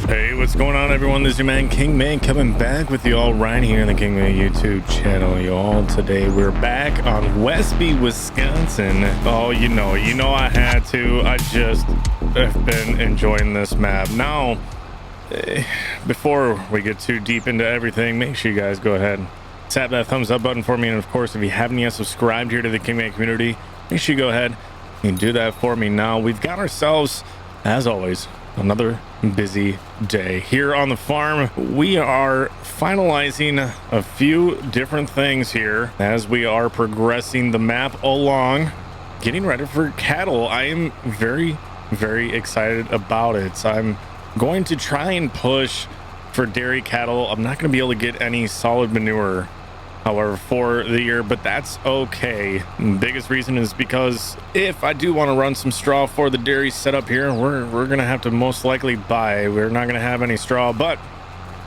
Hey, what's going on, everyone? This is your man King Man coming back with you all right here on the King Man YouTube channel, y'all. Today we're back on Westby, Wisconsin. Oh, you know I had to. I just have been enjoying this map. Now, before we get too deep into everything, make sure you guys go ahead, tap that thumbs up button for me. And of course, if you haven't yet subscribed here to the King Man community, make sure you go ahead and do that for me. Now, we've got ourselves, as always, another busy day here on the farm. We are finalizing a few different things here as we are progressing the map along, getting ready for cattle. I am very excited about it. I'm going to try and push for dairy cattle. I'm not going to be able to get any solid manure, however, for the year, but that's okay. And the biggest reason is because if I do want to run some straw for the dairy setup here, we're gonna have to most likely buy. We're not gonna have any straw, but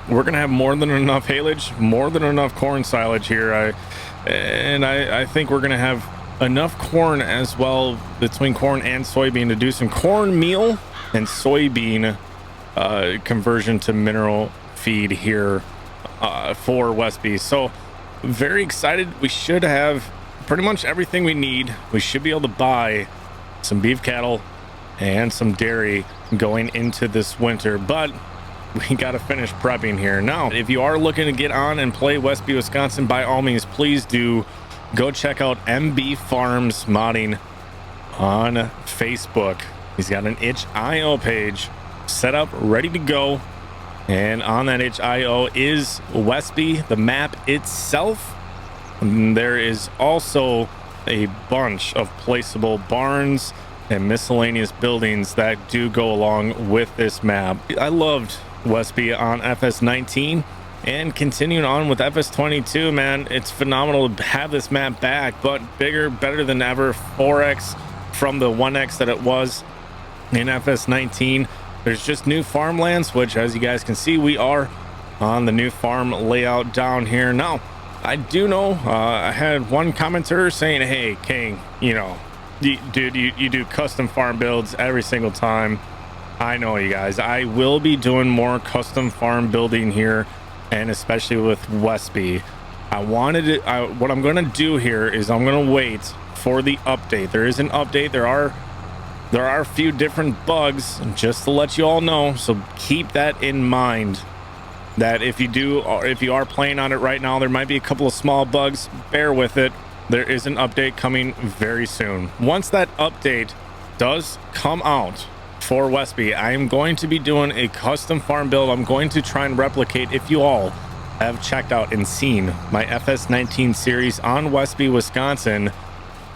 we're gonna have more than enough haylage, more than enough corn silage here. I think we're gonna have enough corn as well, between corn and soybean, to do some corn meal and soybean conversion to mineral feed here for Westby. So very excited. We should have pretty much everything we need. We should be able to buy some beef cattle and some dairy going into this winter, but we got to finish prepping here. Now, if you are looking to get on and play Westby, Wisconsin, by all means, please do go check out MB Farms Modding on Facebook. He's got an itch.io page set up, ready to go. And on that itch.io is Westby, the map itself. And there is also a bunch of placeable barns and miscellaneous buildings that do go along with this map. I loved Westby on FS19 and continuing on with FS22, man. It's phenomenal to have this map back, but bigger, better than ever. 4x from the 1x that it was in FS19. There's just new farmlands, which, as you guys can see, we are on the new farm layout down here. Now, I do know I had one commenter saying, hey, King, dude, you do custom farm builds every single time. I know, you guys. I will be doing more custom farm building here, and especially with Westby. What I'm going to do here is I'm going to wait for the update. There is an update. There are a few different bugs, just to let you all know, so keep that in mind, that if you are playing on it right now, there might be a couple of small bugs. Bear with it. There is an update coming very soon. Once that update does come out for Westby, I am going to be doing a custom farm build. I'm going to try and replicate, if you all have checked out and seen my FS19 series on Westby, Wisconsin,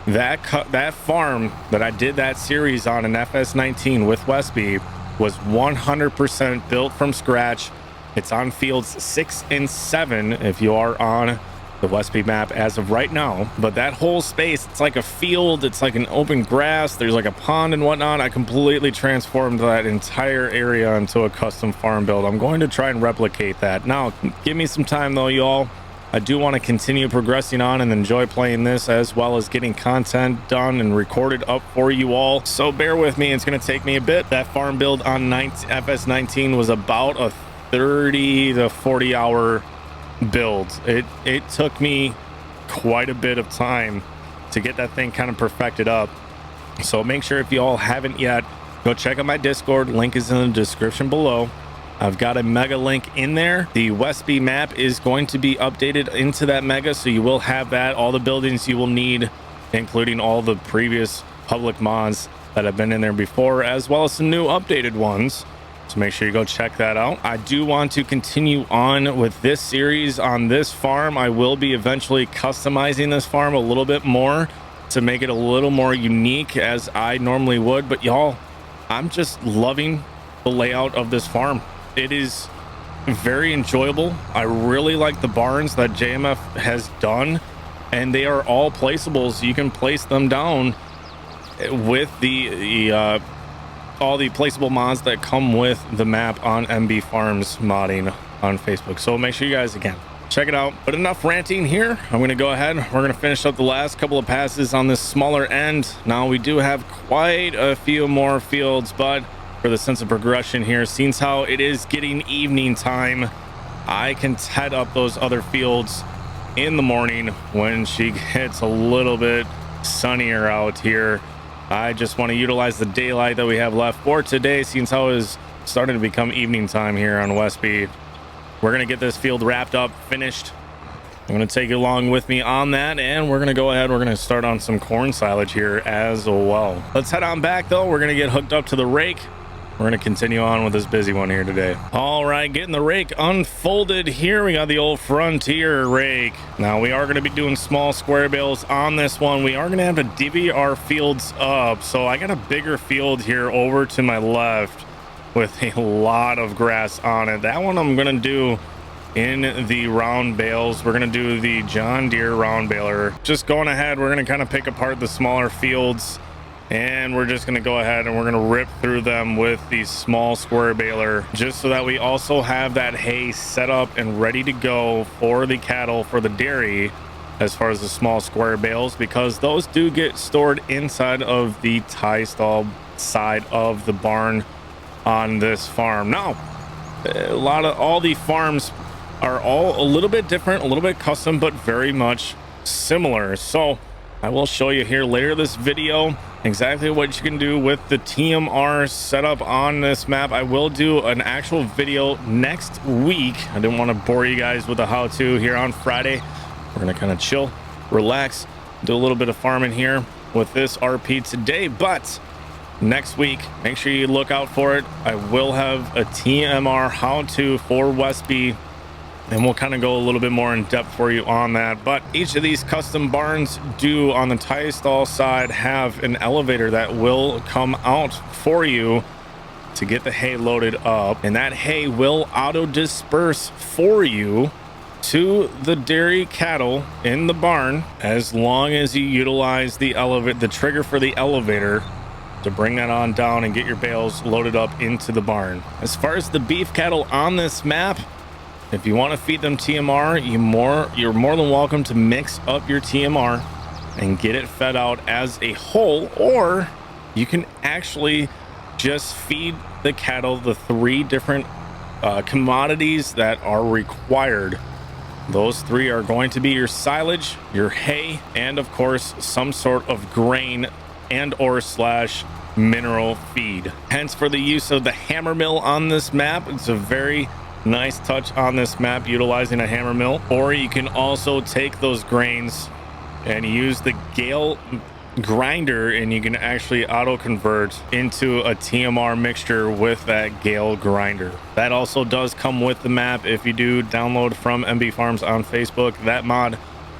that farm that I did that series on in FS19 with Westby was 100% built from scratch. It's on fields 6 and 7 if you are on the Westby map as of right now. But that whole space, it's like a field, it's like an open grass, there's like a pond and whatnot. I completely transformed that entire area into a custom farm build. I'm going to try and replicate that. Now, give me some time though, y'all. I do want to continue progressing on and enjoy playing this, as well as getting content done and recorded up for you all. So bear with me. It's going to take me a bit. That farm build on FS19 was about a 30 to 40 hour build. It took me quite a bit of time to get that thing kind of perfected up. So make sure, if you all haven't yet, go check out my Discord. Link is in the description below. I've got a mega link in there. The Westby map is going to be updated into that mega, so you will have that, all the buildings you will need, including all the previous public mods that have been in there before, as well as some new updated ones. So make sure you go check that out. I do want to continue on with this series on this farm. I will be eventually customizing this farm a little bit more to make it a little more unique, as I normally would. But y'all, I'm just loving the layout of this farm. It is very enjoyable. I really like the barns that JMF has done, and they are all placeable, so you can place them down with all the placeable mods that come with the map on MB Farms Modding on Facebook. So make sure you guys, again, check it out. But enough ranting here. I'm going to go ahead. We're going to finish up the last couple of passes on this smaller end. Now, we do have quite a few more fields, but for the sense of progression here. Since how it is getting evening time, I can head up those other fields in the morning when she gets a little bit sunnier out here. I just want to utilize the daylight that we have left for today, since how it is starting to become evening time here on Westby. We're going to get this field wrapped up, finished. I'm going to take you along with me on that, and we're going to go ahead. We're going to start on some corn silage here as well. Let's head on back though. We're going to get hooked up to the rake. We're going to continue on with this busy one here today. All right, getting the rake unfolded here. We got the old Frontier rake. Now we are going to be doing small square bales on this one. We are going to have to divvy our fields up. So I got a bigger field here over to my left with a lot of grass on it. That one I'm going to do in the round bales. We're going to do the John Deere round baler. Just going ahead, we're going to kind of pick apart the smaller fields, and we're just going to go ahead and we're going to rip through them with the small square baler, just so that we also have that hay set up and ready to go for the cattle, for the dairy, as far as the small square bales, because those do get stored inside of the tie stall side of the barn on this farm. Now, all the farms are all a little bit different, a little bit custom, but very much similar. So I will show you here later this video exactly what you can do with the TMR setup on this map. I will do an actual video next week. I didn't want to bore you guys with a how-to here on Friday. We're gonna kind of chill, relax, do a little bit of farming here with this RP today, but next week, make sure you look out for it. I will have a TMR how-to for Westby, and we'll kind of go a little bit more in depth for you on that. But each of these custom barns do, on the tie stall side, have an elevator that will come out for you to get the hay loaded up, and that hay will auto disperse for you to the dairy cattle in the barn, as long as you utilize the trigger for the elevator to bring that on down and get your bales loaded up into the barn. As far as the beef cattle on this map, if you want to feed them TMR, you're more than welcome to mix up your TMR and get it fed out as a whole, or you can actually just feed the cattle the 3 different commodities that are required. Those 3 are going to be your silage, your hay, and of course some sort of grain and or / mineral feed. Hence, for the use of the hammer mill on this map, it's a very nice touch on this map utilizing a hammer mill. Or you can also take those grains and use the Gale grinder, and you can actually auto convert into a TMR mixture with that Gale grinder. That also does come with the map. If you do download from MB Farms on Facebook, that mod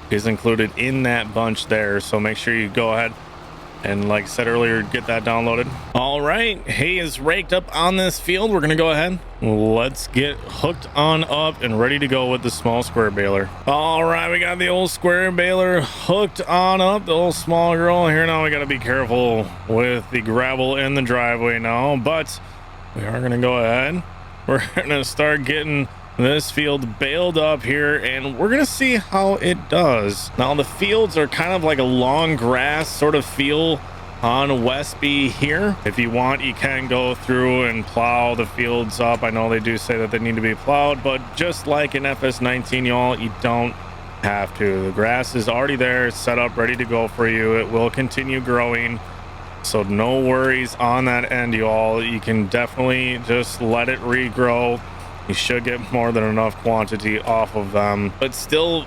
is included in that bunch there, so make sure you go ahead and, like I said earlier, get that downloaded. All right, hay is raked up on this field. We're gonna go ahead, let's get hooked on up and ready to go with the small square baler. All right, we got the old square baler hooked on up, the old small girl here. Now we got to be careful with the gravel in the driveway now, but we are gonna go ahead, we're gonna start getting this field baled up here, and we're gonna see how it does. Now the fields are kind of like a long grass sort of feel on Westby here. If you want, you can go through and plow the fields up. I know they do say that they need to be plowed, but just like in FS19, y'all, you don't have to. The grass is already there, set up, ready to go for you. It will continue growing, so no worries on that end, y'all. You can definitely just let it regrow. You should get more than enough quantity off of them, but still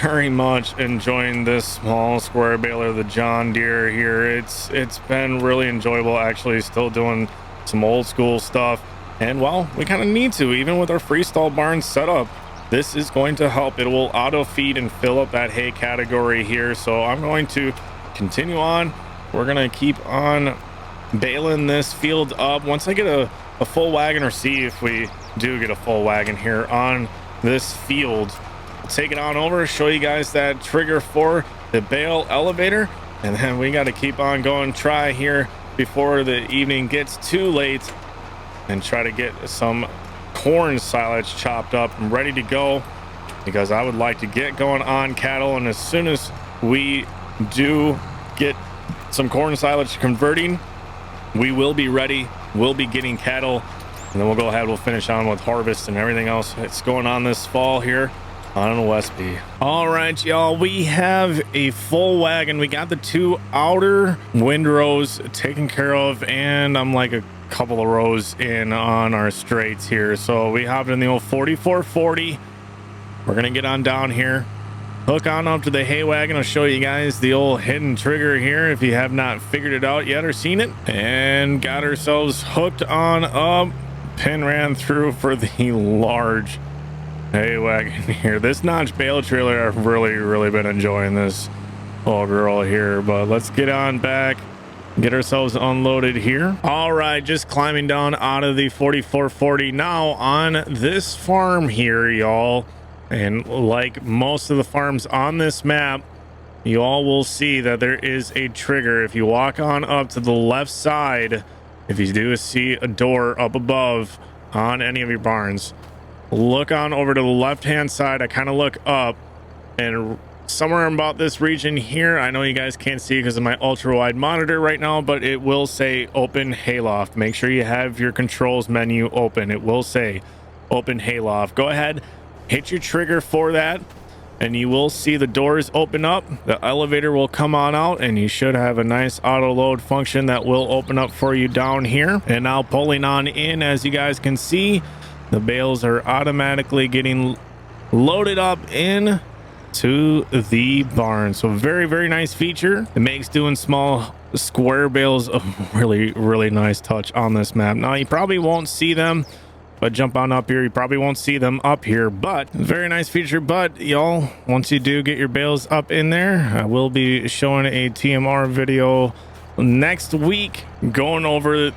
very much enjoying this small square baler, the John Deere here. It's been really enjoyable, actually, still doing some old school stuff. And well, we kind of need to, even with our freestall barn setup. This is going to help. It will auto feed and fill up that hay category here. So I'm going to continue on. We're going to keep on baling this field up. Once I get a full wagon, or see if we do get a full wagon here on this field, I'll take it on over, show you guys that trigger for the bale elevator, and then we got to keep on going, try here before the evening gets too late, and try to get some corn silage chopped up and ready to go, because I would like to get going on cattle. And as soon as we do get some corn silage converting, we will be ready we'll be getting cattle, and then we'll go ahead, we'll finish on with harvest and everything else that's going on this fall here on Westby. All right, y'all, we have a full wagon. We got the 2 outer windrows taken care of, and I'm like a couple of rows in on our straights here. So we hopped in the old 4440. We're gonna get on down here, hook on up to the hay wagon. I'll show you guys the old hidden trigger here if you have not figured it out yet or seen it, and got ourselves hooked on up. Pin ran through for the large hay wagon here. This notch bale trailer, I've really been enjoying this old girl here. But let's get on back, get ourselves unloaded here. All right, just climbing down out of the 4440 now on this farm here, y'all. And like most of the farms on this map, you all will see that there is a trigger. If you walk on up to the left side, if you do see a door up above on any of your barns, look on over to the left hand side. I kind of look up, and somewhere about this region here, I know you guys can't see because of my ultra wide monitor right now, but it will say open hayloft. Make sure you have your controls menu open. It will say open hayloft. Go ahead, hit your trigger for that, and you will see the doors open up. The elevator will come on out, and you should have a nice auto load function that will open up for you down here. And now pulling on in, as you guys can see, the bales are automatically getting loaded up in to the barn. So very nice feature. It makes doing small square bales a really nice touch on this map. Now you probably won't see them, but jump on up here, you probably won't see them up here, but very nice feature. But y'all, once you do get your bales up in there, I will be showing a TMR video next week going over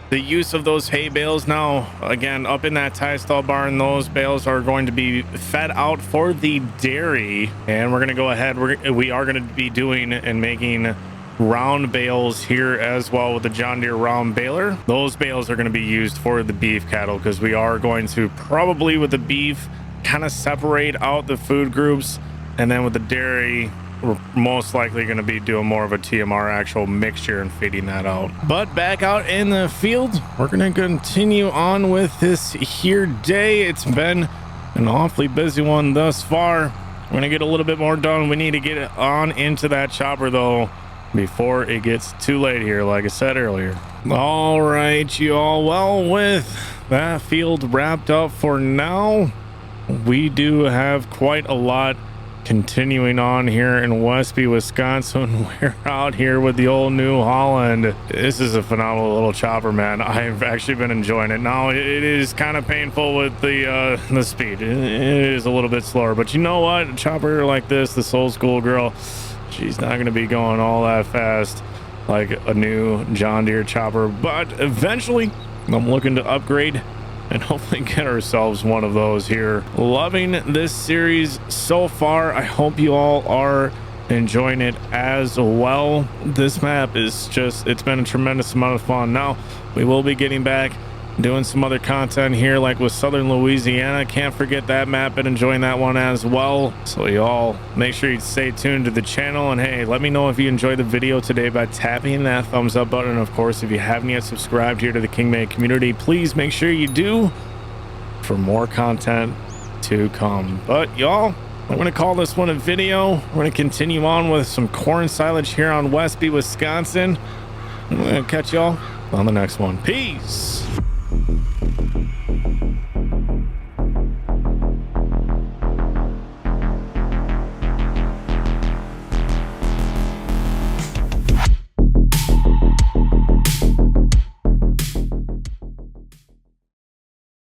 the use of those hay bales. Now again, up in that tie stall barn, those bales are going to be fed out for the dairy, and we're going to go ahead, we are going to be doing and making round bales here as well with the John Deere round baler. Those bales are going to be used for the beef cattle, because we are going to probably with the beef kind of separate out the food groups, and then with the dairy we're most likely going to be doing more of a TMR actual mixture and feeding that out. But back out in the field, we're going to continue on with this here day. It's been an awfully busy one thus far. We're going to get a little bit more done. We need to get it on into that chopper though before it gets too late here, like I said earlier. All right, y'all, well, with that field wrapped up for now, we do have quite a lot continuing on here in Westby, Wisconsin. We're out here with the old New Holland. This is a phenomenal little chopper, man. I've actually been enjoying it. Now it is kind of painful with the speed. It is a little bit slower, but you know what? A chopper like this old school girl, she's not going to be going all that fast like a new John Deere chopper, but eventually I'm looking to upgrade and hopefully get ourselves one of those here. Loving this series so far. I hope you all are enjoying it as well. This map is just, it's been a tremendous amount of fun. Now we will be getting back doing some other content here, like with Southern Louisiana. Can't forget that map and enjoying that one as well. So y'all make sure you stay tuned to the channel, and hey, let me know if you enjoyed the video today by tapping that thumbs up button. Of course, if you haven't yet subscribed here to the Kingman community, please make sure you do for more content to come. But y'all, I'm going to call this one a video. We're going to continue on with some corn silage here on Westby, Wisconsin. I'm going to catch y'all on the next one. Peace.